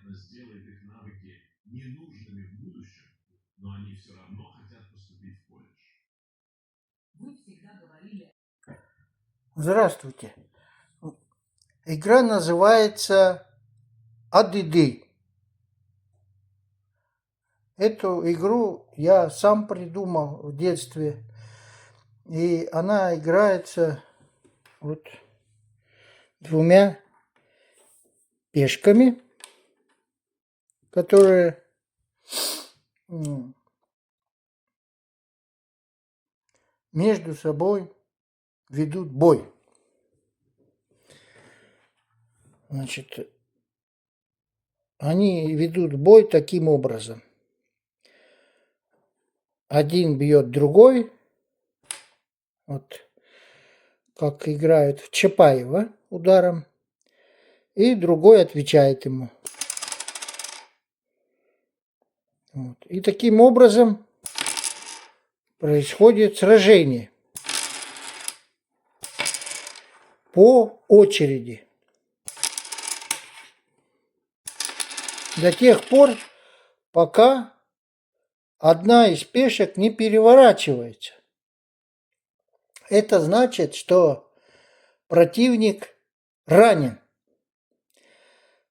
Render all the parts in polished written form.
вероятно, сделает их навыки ненужными в будущем, но они все равно хотят поступить в колледж. Вы всегда говорили... Здравствуйте. Игра называется ADD. Эту игру я сам придумал в детстве. И она играется вот двумя пешками, которые между собой ведут бой. Значит, они ведут бой таким образом. Один бьет другой, вот как играют в Чапаева ударом, и другой отвечает ему. Вот. И таким образом происходит сражение по очереди. До тех пор, пока одна из пешек не переворачивается. Это значит, что противник ранен.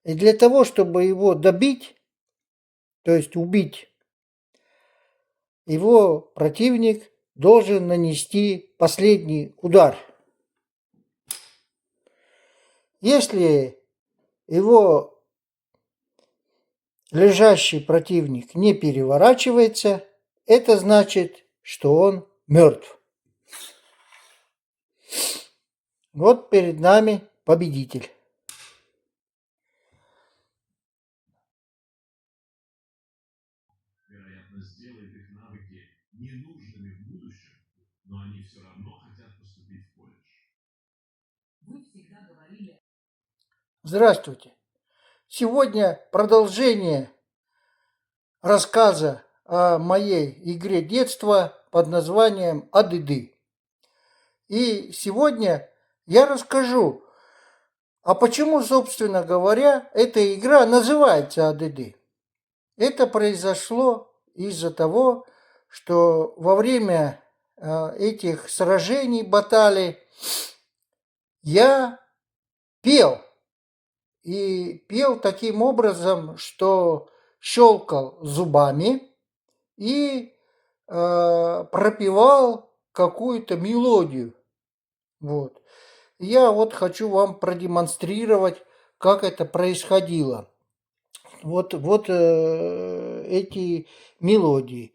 И для того, чтобы его добить, то есть убить, его противник должен нанести последний удар. Если его лежащий противник не переворачивается, это значит, что он мертв. Вот перед нами победитель. Вероятно, сделает их навыки ненужными в будущем, но они все равно хотят поступить в колледж. Вы всегда говорили... Здравствуйте. Сегодня продолжение рассказа о моей игре детства под названием ADD. И сегодня я расскажу, а почему, собственно говоря, эта игра называется ADD. Это произошло из-за того, что во время этих сражений, баталий, я пел. И пел таким образом, что щелкал зубами и пропевал какую-то мелодию. Вот. Я вот хочу вам продемонстрировать, как это происходило. Вот эти мелодии.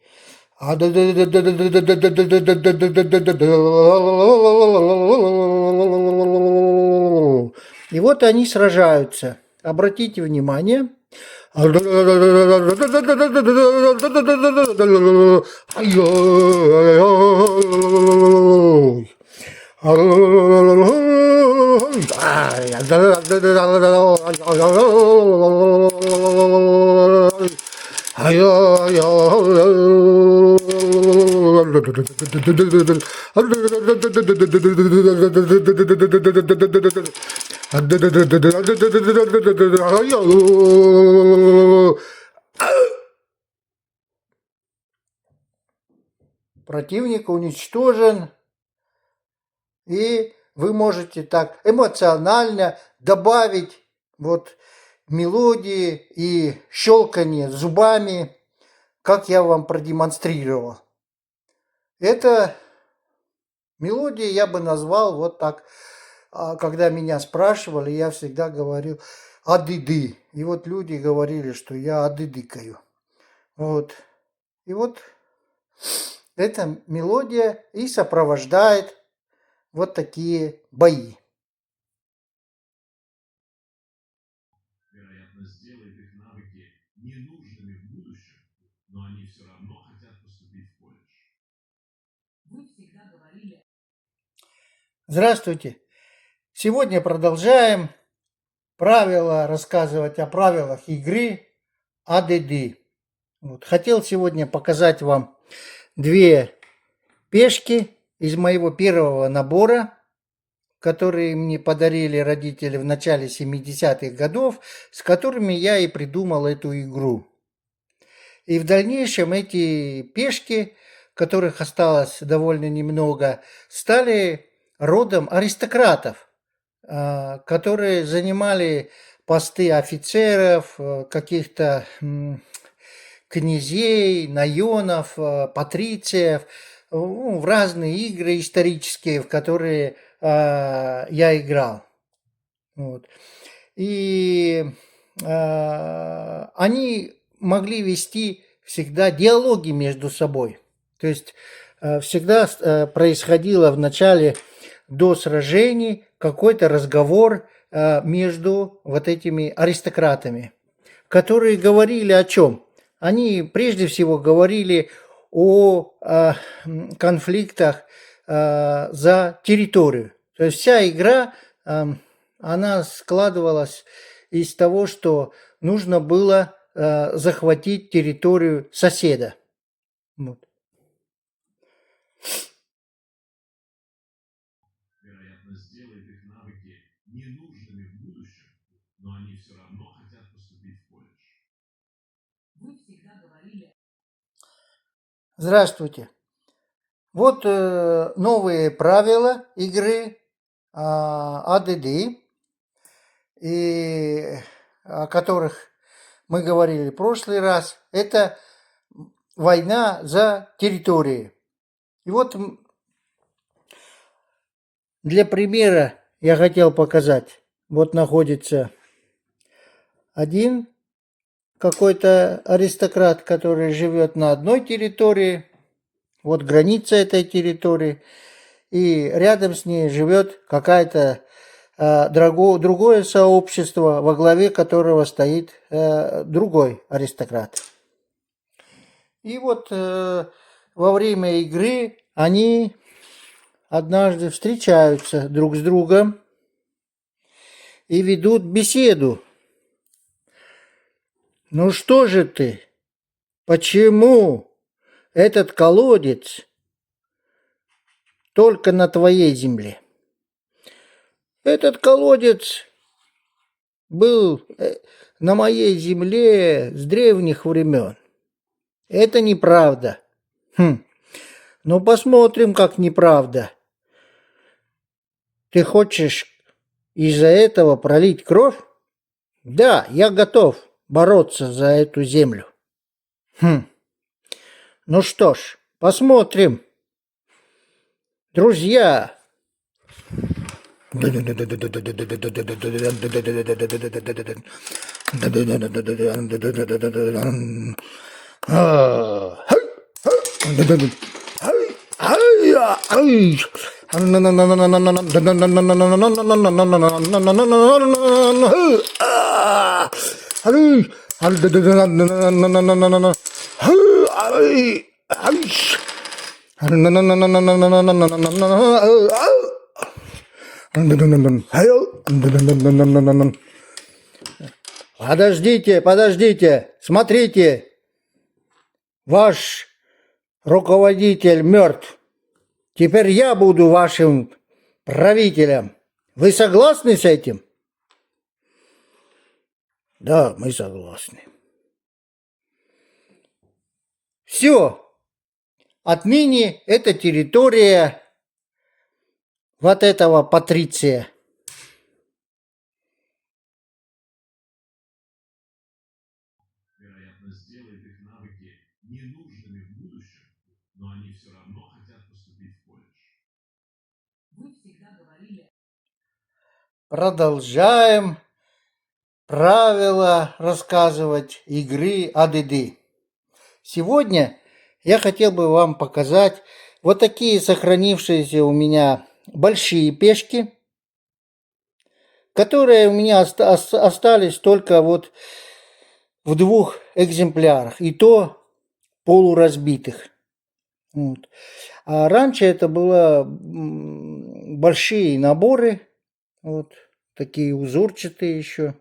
И вот они сражаются. Обратите внимание. Противник уничтожен, и вы можете так эмоционально добавить вот мелодии и щелканье зубами, как я вам продемонстрировал. Это мелодия я бы назвал вот так. Когда меня спрашивали, я всегда говорил адыды. И вот люди говорили, что я адыдыкаю. Вот. И вот эта мелодия и сопровождает вот такие бои. Вероятно, сделает их навыки ненужными в будущем, но они все равно хотят поступить в колледж. Вы всегда говорили... Здравствуйте. Сегодня продолжаем рассказывать о правилах игры ADD. Вот. Хотел сегодня показать вам две пешки из моего первого набора. которые мне подарили родители в начале 70-х годов, с которыми я и придумал эту игру. И в дальнейшем эти пешки, которых осталось довольно немного, стали родом аристократов, которые занимали посты офицеров, каких-то князей, наёнов, патрициев, в разные игры исторические, в которые я играл. Вот. И они могли вести всегда диалоги между собой. То есть всегда происходило в начале, до сражений, какой-то разговор между вот этими аристократами, которые говорили о чем? Они прежде всего говорили о конфликтах за территорию. То есть вся игра, она складывалась из того, что нужно было захватить территорию соседа. Вот. Вероятно, сделает их навыки ненужными в будущем, но они все равно хотят поступить в колледж. Вы всегда говорили... Здравствуйте. Вот новые правила игры АДД, и о которых мы говорили в прошлый раз. Это война за территории. И вот для примера я хотел показать. Вот находится один какой-то аристократ, который живет на одной территории. Вот граница этой территории. И рядом с ней живет какая-то другое сообщество, во главе которого стоит другой аристократ. И вот во время игры они однажды встречаются друг с другом и ведут беседу. Ну что же ты? Почему этот колодец только на твоей земле? Этот колодец был на моей земле с древних времен. Это неправда. Ну посмотрим, как неправда. Ты хочешь из-за этого пролить кровь? Да, я готов бороться за эту землю. Ну что ж, посмотрим. Друзья. Подождите, смотрите. Ваш руководитель мертв. Теперь я буду вашим правителем. Вы согласны с этим? Да, мы согласны. Все. Отныне эта территория вот этого патриция. Вероятно, сделает их навыки ненужными в будущем, но они все равно хотят поступить в колледж. Вы всегда говорили... Продолжаем правила рассказывать игры АДД. Сегодня я хотел бы вам показать вот такие сохранившиеся у меня большие пешки, которые у меня остались только вот в 2 экземплярах, и то полуразбитых. Вот. А раньше это было большие наборы, вот такие узорчатые еще.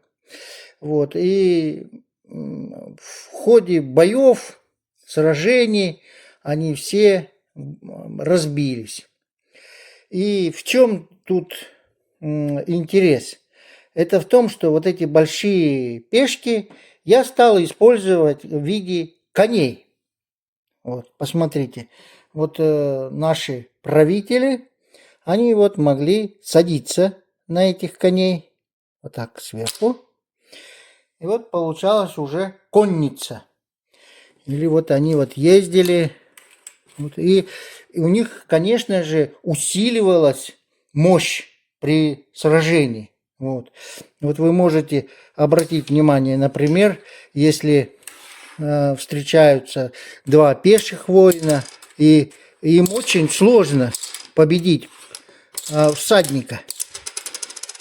Вот. И в ходе боев, сражений они все разбились. И в чем тут интерес? Это в том, что вот эти большие пешки я стал использовать в виде коней. Вот, посмотрите, вот наши правители, они вот могли садиться на этих коней, вот так сверху, и вот получалась уже конница. Или вот они вот ездили, вот, и у них, конечно же, усиливалась мощь при сражении. Вот. Вот вы можете обратить внимание, например, если встречаются два пеших воина, и им очень сложно победить всадника.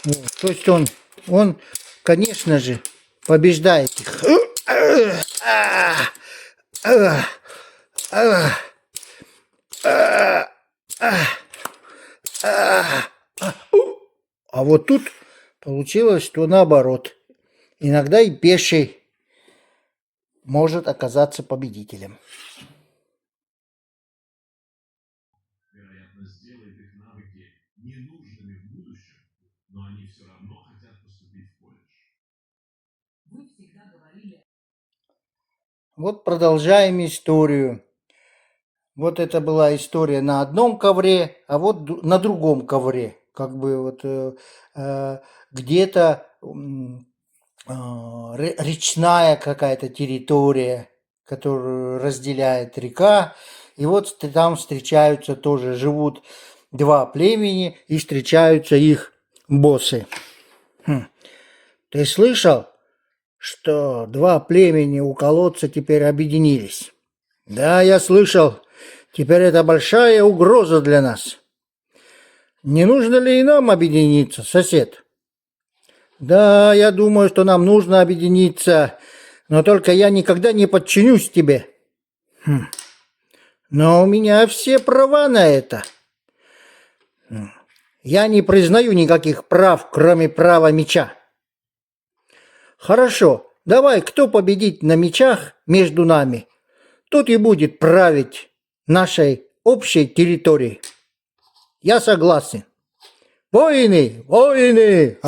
Вот. То есть он, конечно же, побеждает их. А вот тут получилось, что наоборот. Иногда и пеший может оказаться победителем. Вероятно, сделает их навыки ненужными в будущем, но они все равно хотят поступить в колледж. Вы всегда говорили... Вот продолжаем историю. Вот это была история на одном ковре, а вот на другом ковре. Как бы вот где-то речная какая-то территория, которую разделяет река. И вот там встречаются тоже, живут два племени и встречаются их боссы. Ты слышал, что два племени у колодца теперь объединились? Да, я слышал. Теперь это большая угроза для нас. Не нужно ли и нам объединиться, сосед? Да, я думаю, что нам нужно объединиться, но только я никогда не подчинюсь тебе. Но у меня все права на это. Я не признаю никаких прав, кроме права меча. Хорошо, давай, кто победит на мечах между нами, тот и будет править нашей общей территорией. Я согласен. Воины, воины!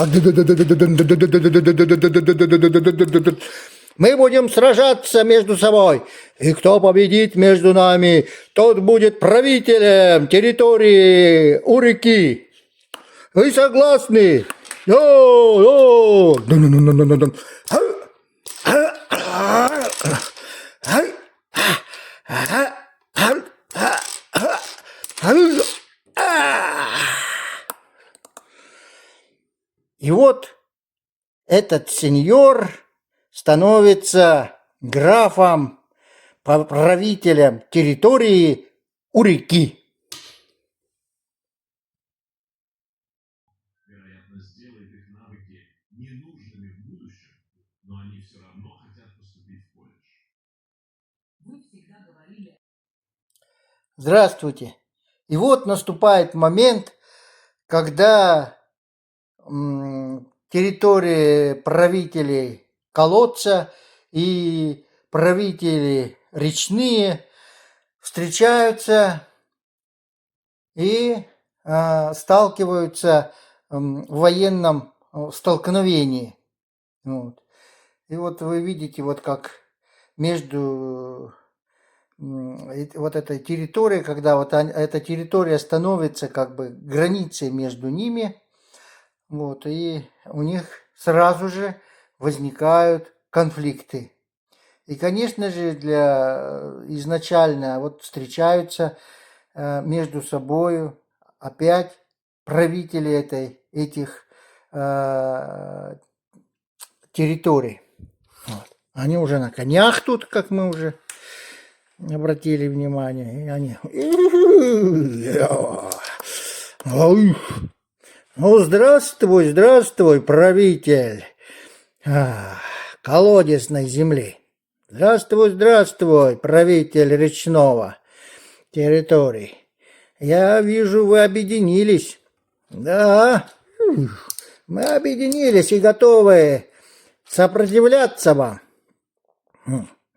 Мы будем сражаться между собой, и кто победит между нами, тот будет правителем территории у реки. Вы согласны? И вот этот сеньор становится графом, правителем территории у реки. Вероятно, сделает их навыки ненужными в будущем, но они все равно хотят поступить в колледж. Вы всегда говорили... Здравствуйте. И вот наступает момент, когда территории правителей колодца и правители речные встречаются и сталкиваются в военном столкновении. Вот. И вот вы видите, вот как между вот этой территорией, когда вот эта территория становится как бы границей между ними, вот, и у них сразу же возникают конфликты. И, конечно же, изначально вот встречаются между собой опять правители этих территорий. Вот. Они уже на конях тут, как мы уже обратили внимание. И они... Ну, здравствуй, здравствуй, правитель колодезной земли. Здравствуй, здравствуй, правитель речного территории. Я вижу, вы объединились. Да, мы объединились и готовы сопротивляться вам.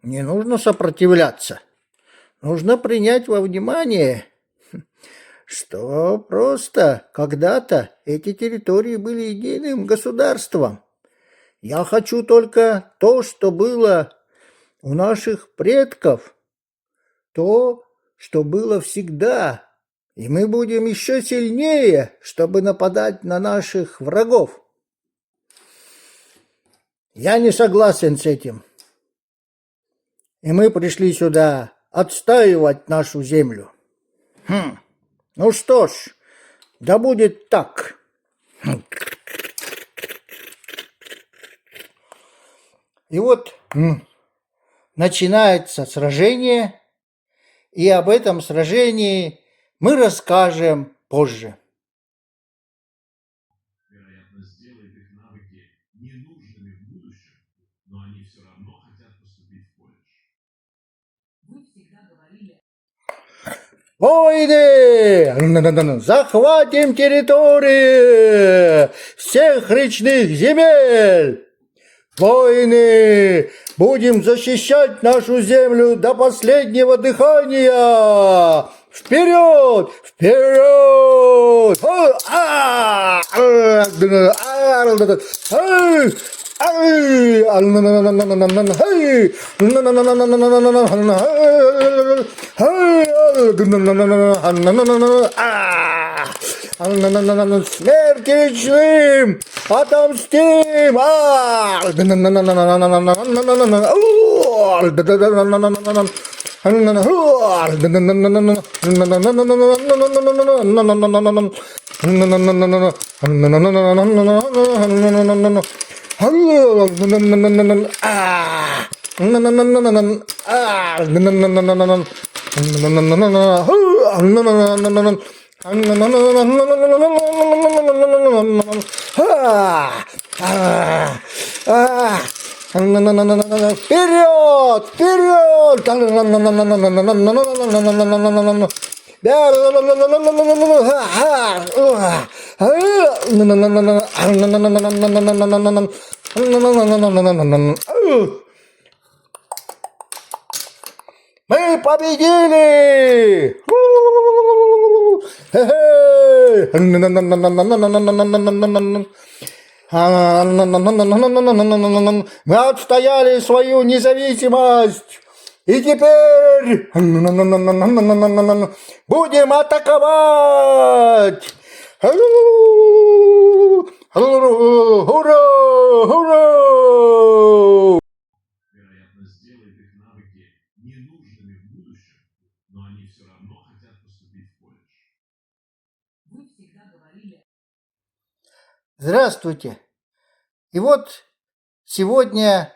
Не нужно сопротивляться. Нужно принять во внимание, что просто когда-то эти территории были единым государством. Я хочу только то, что было у наших предков, то, что было всегда. И мы будем еще сильнее, чтобы нападать на наших врагов. Я не согласен с этим. И мы пришли сюда отстаивать нашу землю. Ну что ж, да будет так. И вот начинается сражение, и об этом сражении мы расскажем позже. Вероятно, сделает их навыки ненужными в будущем, но они все равно хотят поступить в колледж. Вы всегда говорили... Войны! Захватим территории всех речных земель! Войны! Будем защищать нашу землю до последнего дыхания! Вперед! Вперед! Смерть вечным! Отомстим! Вперед! Вперед! Мы победили! Мы отстояли свою независимость. И теперь будем атаковать! Ура! Ура! Вероятно, сделает их навыки ненужными в будущем, но они все равно хотят поступить в колледж. Вы всегда говорили... Здравствуйте. И вот сегодня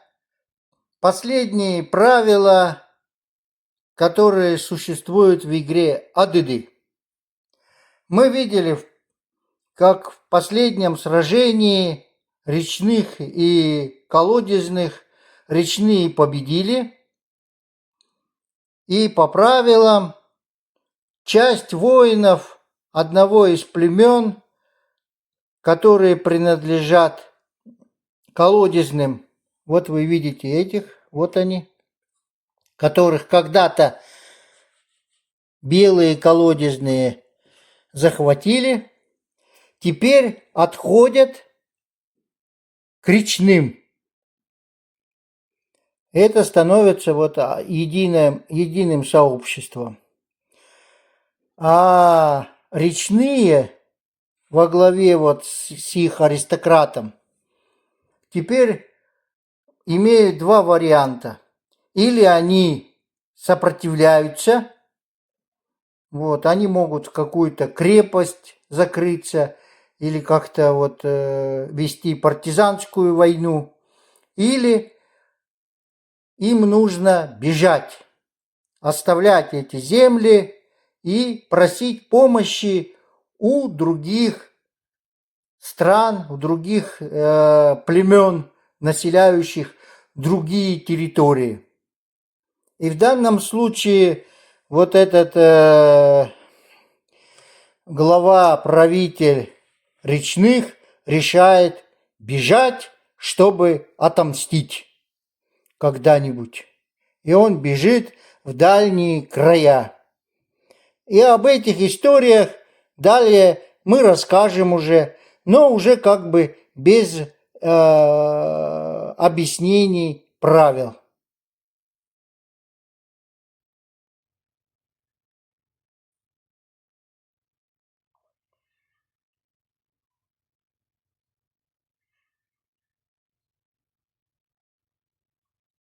последние правила, которые существуют в игре АДД. Мы видели, как в последнем сражении речных и колодезных речные победили. И по правилам часть воинов одного из племен, которые принадлежат колодезным, вот вы видите этих, вот они, которых когда-то белые колодезные захватили, теперь отходят к речным. Это становится вот единым сообществом. А речные во главе вот с их аристократом теперь имеют два варианта. Или они сопротивляются, вот, они могут в какую-то крепость закрыться или как-то вот вести партизанскую войну, или им нужно бежать, оставлять эти земли и просить помощи у других стран, у других племен, населяющих другие территории. И в данном случае вот этот глава-правитель речных решает бежать, чтобы отомстить когда-нибудь. И он бежит в дальние края. И об этих историях Далее мы расскажем уже, но уже как бы без объяснений правил.